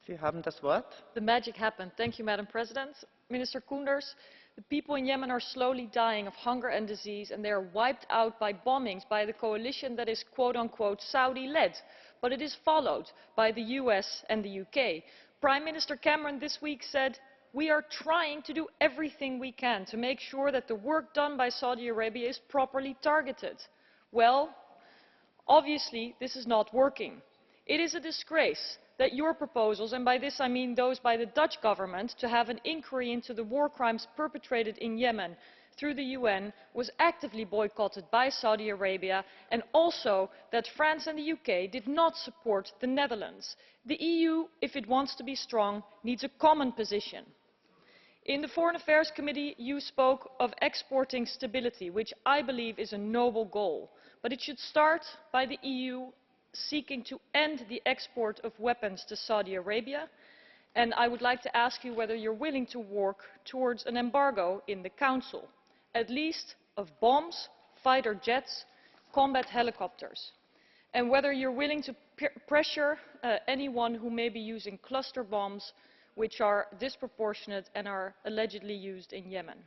Sie haben das Wort. The magic happened. Thank you, Madam President. Minister Koenders, the people in Yemen are slowly dying of hunger and disease, and they are wiped out by bombings by the coalition that is quote-unquote Saudi-led, but it is followed by the US and the UK. Prime Minister Cameron this week said, "We are trying to do everything we can to make sure that the work done by Saudi Arabia is properly targeted." Well, obviously this is not working. It is a disgrace that your proposals, and by this I mean those by the Dutch government, to have an inquiry into the war crimes perpetrated in Yemen through the UN was actively boycotted by Saudi Arabia, and also that France and the UK did not support the Netherlands. The EU, if it wants to be strong, needs a common position. In the Foreign Affairs Committee you spoke of exporting stability, which I believe is a noble goal, but it should start by the EU seeking to end the export of weapons to Saudi Arabia, and I would like to ask you whether you're willing to work towards an embargo in the Council, at least of bombs, fighter jets, combat helicopters, and whether you're willing to pressure anyone who may be using cluster bombs which are disproportionate and are allegedly used in Yemen.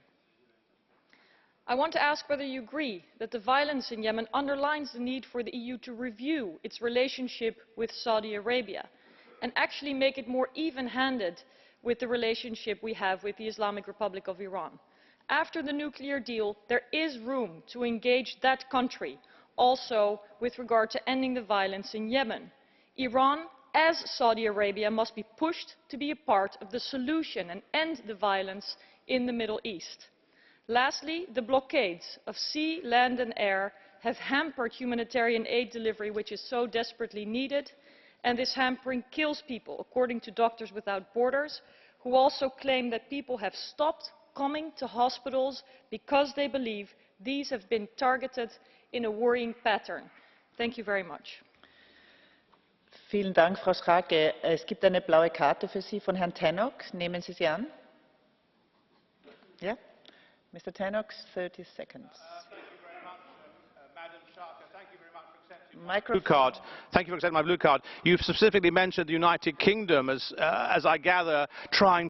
I want to ask whether you agree that the violence in Yemen underlines the need for the EU to review its relationship with Saudi Arabia and actually make it more even-handed with the relationship we have with the Islamic Republic of Iran. After the nuclear deal, there is room to engage that country, also with regard to ending the violence in Yemen. Iran, as Saudi Arabia, must be pushed to be a part of the solution and end the violence in the Middle East. Lastly, the blockades of sea, land and air have hampered humanitarian aid delivery, which is so desperately needed, and this hampering kills people, according to Doctors Without Borders, who also claim that people have stopped coming to hospitals because they believe these have been targeted in a worrying pattern. Thank you very much. Vielen Dank, Frau Schaake. Es gibt eine blaue Karte für Sie von Herrn Tannock. Nehmen Sie sie an? Ja? Mr. Tannock, 30 seconds. Thank you very much, Madam Schaake. Thank you very much for accepting my blue card. Thank you for accepting my blue card. You've specifically mentioned the United Kingdom as I gather, trying